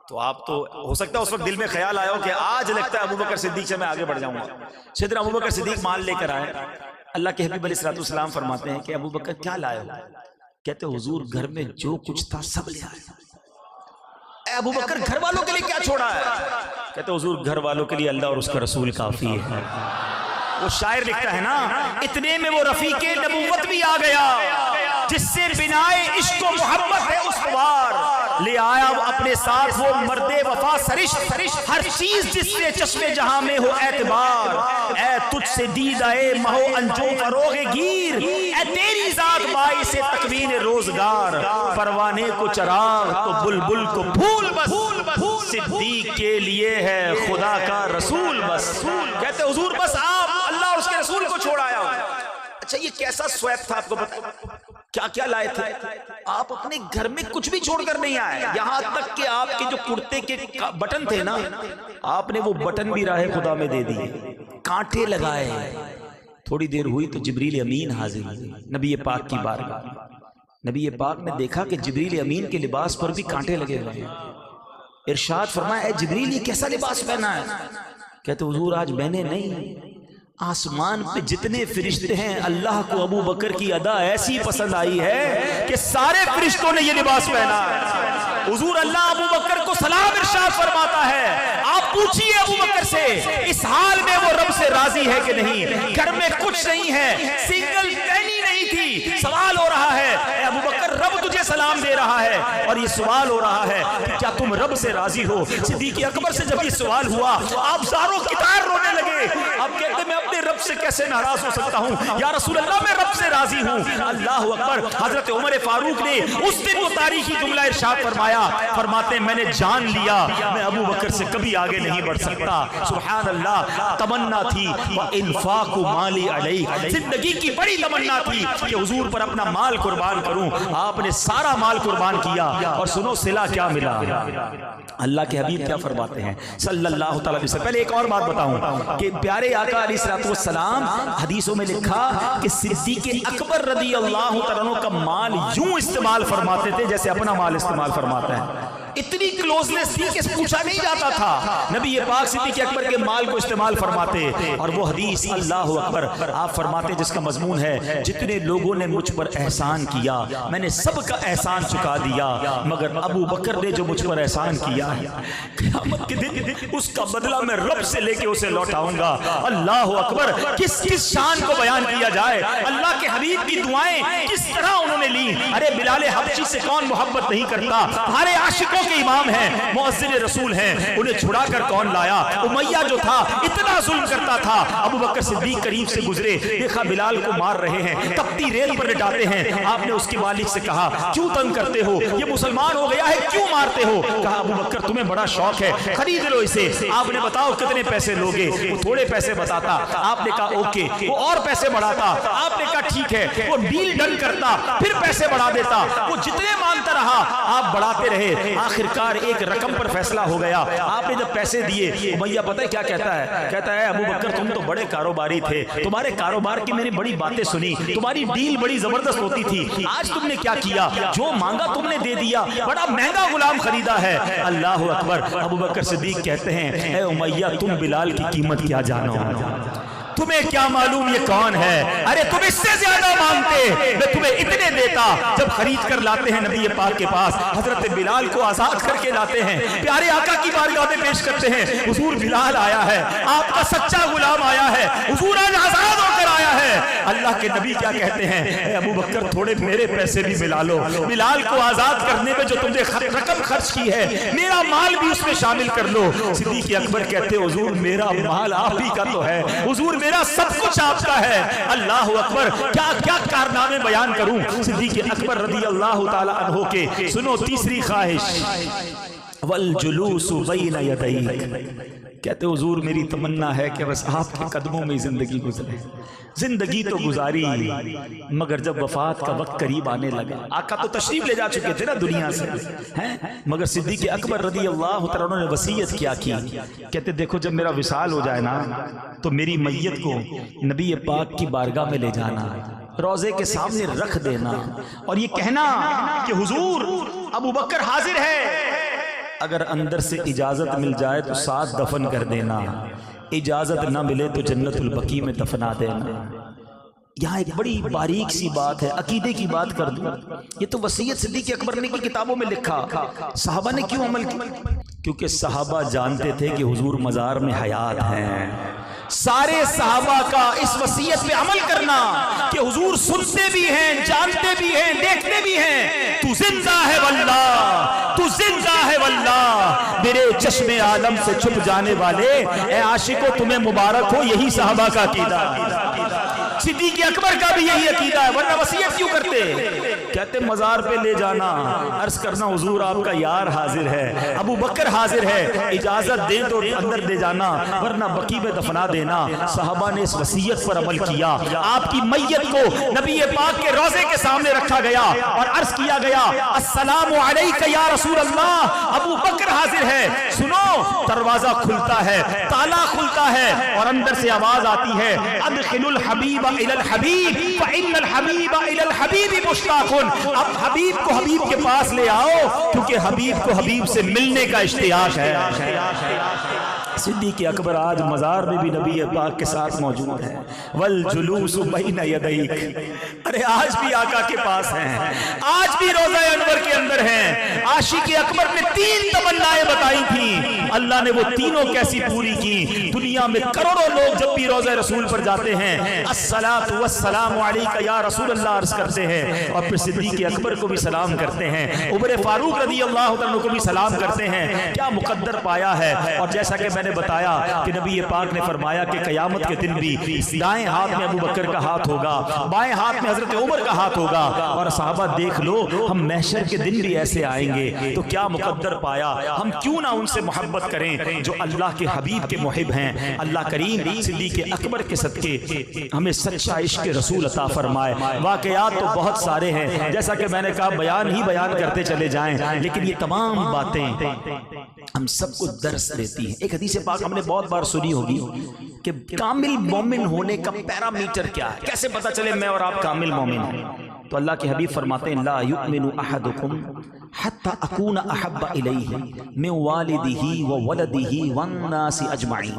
تو آپ تو ہو سکتا ہے اس وقت دل میں خیال آیا ہو کہ آج لگتا ہے ابوبکر صدیق سے میں آگے بڑھ جاؤں گا. سیدنا ابوبکر صدیق مال لے کر آئے. اللہ کے حبیب علیہ السلام فرماتے ہیں کہ ابوبکر کیا لائے ہو؟ کہتے حضور گھر میں جو کچھ تھا سب لے آئے. اے ابوبکر گھر والوں کے لیے کیا چھوڑا ہے؟ کہتے حضور گھر والوں کے لیے اللہ اور اس کا رسول کافی ہے. وہ شاعر لکھتا ہے نا اتنے میں وہ رفیق نبوت بھی آ گیا جس سے بنائے عشق و محبت ہے استوار. لے آیا اپنے ساتھ وہ مرد وفا سرشت ہر چیز جس سے چشم جہاں میں ہو اعتبار. اے تجھ سے دیدہ مہو انجم فروغ گیر اے تیری ذات باعث تکوین روزگار. پروانے کو چراغ تو بلبل کو پھول بس صدیق کے لیے ہے خدا کا رسول بس. کہتے حضور بس آپ اللہ اور اس کے رسول کو چھوڑ آیا ہو. اچھا یہ کیسا سویب تھا آپ کو پتا؟ کیا کیا لائے تھے؟ آپ اپنے گھر میں کچھ بھی چھوڑ کر نہیں آئے. یہاں تک کہ آپ کے جو کرتے کے بٹن تھے نا آپ نے وہ بٹن بھی راہ خدا میں دے دیے. کانٹے لگائے. تھوڑی دیر ہوئی تو جبریل امین حاضر ہوئے نبی پاک کی بارگاہ. نبی پاک نے دیکھا کہ جبریل امین کے لباس پر بھی کانٹے لگے ہوئے ہیں. ارشاد فرمایا اے جبریل یہ کیسا لباس پہنا ہے؟ کہتے حضور آج میں نے نہیں آسمان پہ جتنے فرشتے ہیں اللہ کو ابو بکر کی ادا ایسی پسند آئی ہے کہ سارے فرشتوں نے یہ لباس پہنا ہے. حضور اللہ ابو بکر کو سلام ارشاد فرماتا ہے. آپ پوچھئے ابو بکر سے اس حال میں وہ رب سے راضی ہے کہ نہیں؟ گھر میں کچھ نہیں ہے, سنگل پینی نہیں تھی. سوال ہو رہا ہے اے ابو بکر رب تجھے سلام دے رہا ہے اور یہ سوال ہو رہا ہے کہ کیا تم رب سے راضی ہو؟ صدیق اکبر سے جب یہ سوال ہوا آپ زاروں کتار رونے لگے. آپ کہتے میں اپنے رب سے کیسے ناراض ہو سکتا ہوں یا رسول اللہ میں رب سے راضی ہوں. اللہ اکبر. حضرت عمر فاروق نے اس دن وہ تاریخی جملہ ارشاد فرمایا, فرماتے میں نے جان لیا میں ابو بکر سے کبھی آگے نہیں بڑھ سکتا. سبحان اللہ. تمنا تھی انفاق مالی علیہ, زندگی کی بڑی تمنا تھی کہ حضور پر اپنا مال قربان کروں. آپ نے سارا مال قربان کیا اور سنو صلہ کیا ملا. اللہ کے حبیب کیا فرماتے ہیں صلی اللہ تعالی وسلم. پہلے ایک اور بات بتاؤں کہ پیارے آقا علیہ السلام حدیثوں میں لکھا کہ صدیق اکبر رضی اللہ عنہ کا مال یوں استعمال فرماتے تھے جیسے اپنا مال استعمال فرماتے ہیں. اتنی کلوزنس تھی کہ پوچھا نہیں جاتا تھا. نبی پاک صدیق اکبر کے مال کو استعمال فرماتے اور وہ حدیث اللہ اکبر آپ فرماتے جس کا مضمون ہے جتنے لوگوں نے مجھ پر احسان کیا میں نے سب کا احسان چکا دیا مگر ابو بکر نے جو مجھ پر احسان کیا قیامت کے دن اس کا بدلہ میں رب سے لے کے اسے لوٹاؤں گا. اللہ اکبر. کس کس شان کو بیان کیا جائے. اللہ کے حبیب کی دعائیں کس طرح انہوں نے لی. ارے بلال حبشی سے کون محبت نہیں کرتا. ہمارے عاشقوں کے امام ہیں, مؤذن رسول ہیں, انہیں چھڑا کر کون لایا. امیہ جو تھا اتنا ظلم کرتا تھا. ابو بکر صدیق قریب سے گزرے, دیکھا بلال کو مار رہے ہیں, تپتی ریت پر لٹاتے ہیں. آپ نے اس کے والد سے کہا کیوں تنگ کرتے ہو, یہ مسلمان ہو گیا ہے کیوں مارتے ہو. کہا ابو بکر تمہیں بڑا شوق ہے خرید لو اسے. آپ نے بتاؤ کتنے پیسے لوگے. وہ تھوڑے پیسے بتاتا. آپ نے کہا اوکے. وہ اور پیسے بڑھاتا. آپ نے کہا ٹھیک ہے. وہ ڈیل ڈن کرتا پھر پیسے بڑھا دیتا. وہ جتنے مانتا رہا آپ بڑھاتے رہے. آخرکار ایک رقم پر فیصلہ ہو گیا. آپ نے جب پیسے دیے امیہ پتہ ہے کیا کہتا ہے, کہتا ہے ابو بکر تم تو بڑے کاروباری تھے, تمہارے کاروبار کی میں نے بڑی باتیں سنی, تمہاری ڈیل بڑی زبردست ہوتی تھی. آج تم نے کیا کیا, جو مانگا تم نے دے دیا, بڑا مہنگا غلام خریدا ہے. اللہ اکبر. ابو بکر صدیق کہتے ہیں اے امیہ تم بلال کی قیمت کیا جانو, تمہیں کیا معلوم یہ کون ہے. ارے تم اس سے زیادہ مانگتے میں تمہیں اتنے دیتا. جب خرید کر لاتے ہیں نبی پاک کے پاس, حضرت بلال کو آزاد کر کے لاتے ہیں, پیارے آقا کی بارگاہ میں پیش کرتے ہیں. حضور بلال آیا ہے, آپ کا سچا غلام آیا ہے, حضور آج آزاد ہو کر آیا ہے. اللہ کے نبی کیا کہتے ہیں اے ابو بکر تھوڑے میرے پیسے بھی ملا لو. بلال کو آزاد کرنے میں جو تم نے رقم خرچ کی ہے، میرا مال بھی اس میں شامل کر لو۔ صدیق اکبر کہتے حضور میرا مال آپ ہی کا تو ہے، حضور میرا سب کچھ آپ کا ہے۔ اللہ اکبر، کیا کیا کارنامے بیان کروں صدیق اکبر رضی اللہ تعالی عنہ کے۔ سنو تیسری خواہش، والجلوس بین یدیک، کہتے حضور میری تمنا ہے کہ بس آپ کے قدموں میں زندگی گزرے۔ زندگی تو گزاری مگر جب وفات کا وقت قریب آنے لگا، آقا تو تشریف لے جا چکے تھے نا دنیا سے ہیں، مگر صدیق اکبر رضی اللہ تعالیٰ نے وصیت کیا کی، کہتے دیکھو جب میرا وصال ہو جائے نا تو میری میت کو نبی پاک کی بارگاہ میں لے جانا، روضے کے سامنے رکھ دینا اور یہ کہنا کہ حضور ابو بکر حاضر ہے، اگر اندر سے اجازت مل جائے تو ساتھ دفن کر دینا، اجازت نہ ملے تو جنت البقیع میں دفنا دینا۔ یہاں ایک بڑی باریک سی بات ہے، عقیدے کی بات کر دوں، یہ تو وصیت صدیق اکبر نے کی کتابوں میں لکھا، صحابہ نے کیوں عمل کیا؟ کیونکہ صحابہ جانتے تھے کہ حضور مزار میں حیات ہیں۔ سارے صحابہ کا اس وصیت پہ عمل کرنا کہ حضور سنتے بھی ہیں، جانتے بھی ہیں، دیکھتے بھی ہیں، تو زندہ ہے واللہ، تو زندہ ہے واللہ، میرے چشم عالم سے چھپ جانے والے اے عاشقو تمہیں مبارک ہو۔ یہی صحابہ کا عقیدہ، صدیق اکبر کا بھی یہی عقیدہ ہے، ورنہ وصیت کیوں کرتے؟ کہتے مزار پہ لے جانا، عرض کرنا حضور آپ کا یار حاضر ہے، ابو بکر حاضر ہے، اجازت دیں تو اندر لے جانا ورنہ بقیع میں دفنا دینا۔ صحابہ نے اس وصیت پر عمل کیا، آپ کی میت کو نبی پاک کے روضے کے سامنے رکھا گیا اور عرض کیا گیا السلام علیک یا رسول اللہ، ابو بکر حاضر ہے۔ سنو دروازہ کھلتا ہے، تالا کھلتا ہے اور اندر سے آواز آتی ہے ادخل الحبیب الی الحبیب فإن الحبیب الی الحبیب مشتاق، اب حبیب کو حبیب کے پاس لے آؤ کیونکہ حبیب کو حبیب سے ملنے کا اشتیاق ہے۔ صدیق اکبر آج مزار میں بھی نبی پاک کے ساتھ موجود ہے، والجلوس بین یدیک، ارے آج بھی آقا کے پاس ہیں، آج بھی روضہ انور کے اندر ہیں۔ عاشق اکبر نے 3 تمنائیں بتائی تھیں، اللہ نے وہ تینوں کیسی پوری کی؟ دنیا میں کروڑوں لوگ جب بھی روضہ رسول پر جاتے ہیں الصلاۃ والسلام علیک یا رسول اللہ عرض کرتے ہیں اور پھر صدیق اکبر کو بھی سلام کرتے ہیں، عمر فاروق رضی اللہ عنہ کو بھی سلام کرتے ہیں۔ کیا مقدر پایا ہے؟ اور جیسا کہ میں نے بتایا کہ نبی پاک نے فرمایا کہ قیامت کے دن بھی دائیں ہاتھ میں ابو بکر کا ہاتھ ہوگا، بائیں ہاتھ میں حضرت عمر کا ہاتھ ہوگا، اور صحابہ دیکھ لو ہم محشر کے دن بھی ایسے آئیں گے، تو کیا مقدر پایا؟ ہم کیوں نہ ان سے محبت کریں جو اللہ کے حبیب کے محب ہیں۔ اللہ کریم صدیق اکبر کے صدقے ہمیں سچا عشق رسول عطا فرمائے۔ واقعات تو بہت سارے ہیں، جیسا کہ میں نے کہا بیان ہی بیان کرتے چلے جائیں، لیکن یہ تمام باتیں ہم سب کو درس دیتی ہیں۔ ایک حدیث پاک ہم نے بہت بار سنی ہوگی کہ کامل مومن ہونے کا پیرامیٹر کیا ہے، کیسے پتا چلے میں اور آپ کامل مومن ہیں؟ تو اللہ کے حبیب فرماتے ہیں لا یؤمن احدکم حتی اکون احب الیہ من والدہ وولدہ والناس اجمعین،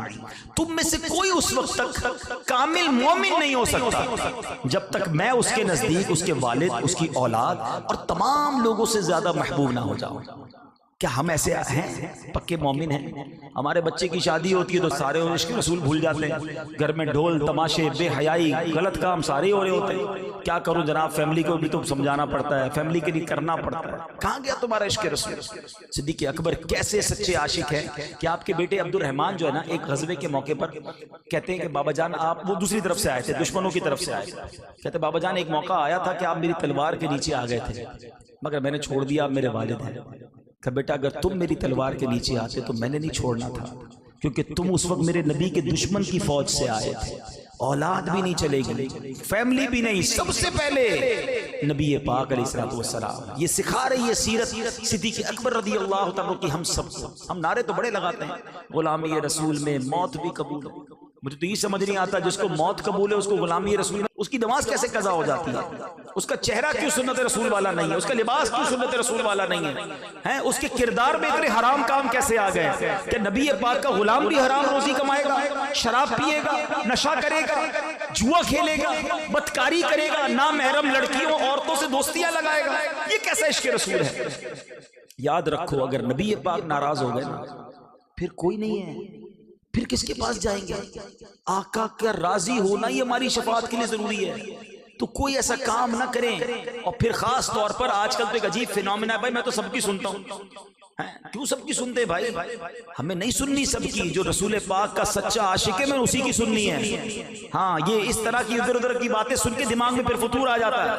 تم میں سے کوئی اس وقت تک کامل مومن نہیں ہو سکتا جب تک میں اس کے نزدیک اس کے والد، اس کی اولاد اور تمام لوگوں سے زیادہ محبوب نہ ہو جاؤں۔ کیا ہم ایسے ہیں پکے مومن ہیں؟ ہمارے بچے کی شادی ہوتی ہے تو سارے عشق رسول بھول جاتے ہیں، گھر میں ڈھول تماشے بے حیائی غلط کام سارے ہو رہے ہوتے ہیں۔ کیا کروں جناب، فیملی کو بھی تو سمجھانا پڑتا ہے، فیملی کے لیے کرنا پڑتا ہے، کہاں گیا تمہارا عشق رسول؟ صدیق اکبر کیسے سچے عاشق ہیں کہ آپ کے بیٹے عبد الرحمن جو ہے نا، ایک غزوے کے موقع پر کہتے ہیں کہ بابا جان آپ، وہ دوسری طرف سے آئے تھے، دشمنوں کی طرف سے آئے تھے، کہتے بابا جان ایک موقع آیا تھا کہ آپ میری تلوار کے نیچے آ گئے تھے مگر میں نے چھوڑ دیا، آپ میرے والد ہیں۔ کہ بیٹا اگر تم میری تلوار کے نیچے آتے تو میں نے نہیں چھوڑنا تھا، کیونکہ تم اس وقت میرے نبی کے دشمن کی فوج سے آئے تھے، اولاد بھی نہیں چلے گی، فیملی بھی نہیں، سب سے پہلے نبی پاک علیہ الصلوۃ والسلام۔ یہ سکھا رہی ہے سیرت صدیق اکبر رضی اللہ تعالیٰ کی ہم سب کو۔ ہم نعرے تو بڑے لگاتے ہیں، غلامی رسول میں موت بھی قبول، مجھے تو یہ سمجھ نہیں آتا جس کو موت قبول ہے اس کو غلامی رسول میں اس کی نماز کیسے قضا ہو جاتی ہے؟ اس کا چہرہ کیوں سنت رسول والا نہیں ہے؟ اس کا لباس کیوں سنت رسول والا نہیں ہے؟ اس کے کردار میں اتنے حرام کام کیسے آ گئے کہ نبی پاک کا غلام بھی حرام روزی کمائے گا، شراب پیے گا، نشہ کرے گا، جوا کھیلے گا، بدکاری کرے گا، نامحرم لڑکیوں عورتوں سے دوستیاں لگائے گا؟ یہ کیسا عشق رسول ہے؟ یاد رکھو اگر نبی پاک ناراض ہو گئے نا پھر کوئی نہیں ہے، پھر کس کے پاس جائیں گے؟ آقا کا راضی ہونا ہی ہماری شفاعت کے لیے ضروری ہے، تو کوئی ایسا کام نہ کریں۔ اور پھر خاص طور پر آج کل تو ایک عجیب فینومینا ہے، بھائی میں تو سب کی سنتا ہوں، کیوں سب کی سنتے بھائی؟ ہمیں نہیں سننی سب کی، جو رسول پاک کا سچا عاشق ہے میں اسی کی سننی ہے۔ ہاں یہ اس طرح کی ادھر ادھر کی باتیں سن کے دماغ میں پھر فطور آ جاتا ہے۔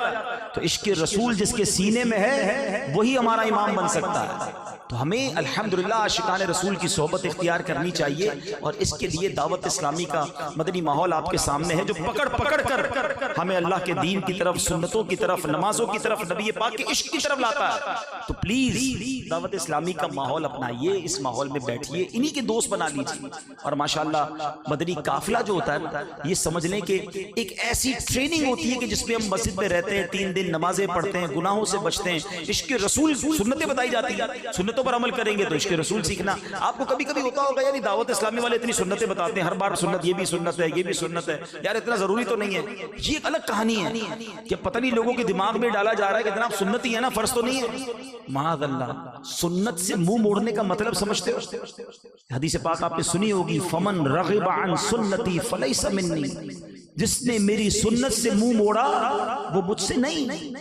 تو عشق رسول جس کے سینے میں ہے وہی ہمارا امام بن سکتا ہے۔ تو ہمیں الحمدللہ عاشقان رسول کی صحبت اختیار کرنی چاہیے، اور اس کے لیے دعوت اسلامی کا مدنی ماحول آپ کے سامنے ہے جو پکڑ پکڑ کر ہمیں اللہ کے دین کی طرف، سنتوں کی طرف، نمازوں کی طرف، نبی پاک کے عشق کی طرف لاتا ہے۔ تو پلیز دعوت اسلامی کا ماحول اپنائیے، اس ماحول میں بیٹھیے، انہی کے دوست بنا لیجیے۔ اور ماشاءاللہ مدنی قافلہ جو ہوتا ہے یہ سمجھ لیں کہ ایک ایسی ٹریننگ ہوتی ہے کہ جس میں ہم مسجد میں رہتے ہیں، 3 دن نمازیں پڑھتے ہیں، گناہوں سے بچتے ہیں، عشق رسول سنتیں بتائی جاتی ہیں، سنتوں پر عمل کریں گے تو عشق رسول سیکھنا۔ آپ کو کبھی کبھی ہوتا ہوگا یعنی دعوت اسلامی والے اتنی سنتیں بتاتے ہیں، ہر بار سنت، یہ بھی سنت ہے، یہ بھی سنت ہے، یار اتنا ضروری تو نہیں ہے۔ یہ ایک الگ کہانی ہے کہ پتہ نہیں لوگوں کے دماغ میں ڈالا جا رہا ہے کہ جناب سنت ہی ہے نا، فرض تو نہیں ہے۔ معاذ اللہ، سنت سے منہ موڑنے کا مطلب سمجھتے ہو؟ حدیث پاک آپ نے سنی ہوگی، فمن رغب عن سنتی فلیس منی، جس نے میری سنت سے منہ موڑا وہ مجھ سے نہیں۔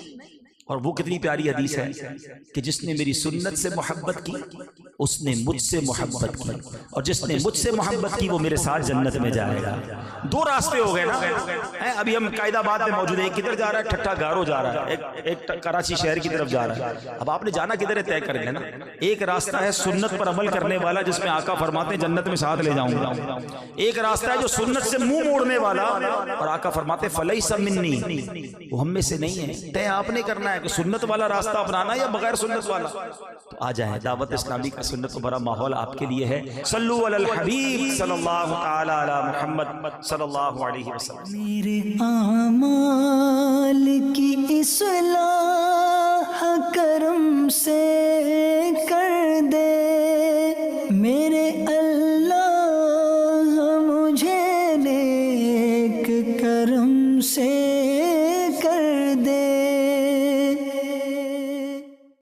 اور وہ کتنی پیاری حدیث ہے کہ جس نے میری سنت سے محبت کی اس نے مجھ سے محبت کی، اور جس نے مجھ سے محبت کی وہ میرے ساتھ جنت میں جائے گا۔ 2 راستے ہو گئے نا۔ ابھی ہم قائد آباد میں موجود ہیں، ایک کدھر جا رہا ہے، ٹھٹھا گارو جا رہا ہے، ایک کراچی شہر کی طرف جا رہا ہے۔ اب آپ نے جانا کدھر ہے طے کر لینا۔ ایک راستہ ہے سنت پر عمل کرنے والا جس میں آقا فرماتے ہیں جنت میں ساتھ لے جاؤں گا، ایک راستہ ہے جو سنت سے منہ موڑنے والا اور آقا فرماتے فلیس منی، وہ ہم میں سے نہیں ہے۔ طے آپ نے کرنا ہے کہ سنت والا راستہ اپنانا یا بغیر سنت والا۔ تو آ جائیں، دعوت اسلامی کا سنت و بڑا ماحول آپ کے لیے ہے۔ صلو علی الحبیب صلی اللہ تعالی علی محمد صلی اللہ علیہ وسلم۔ میرے اعمال کی اصلاح کرم سے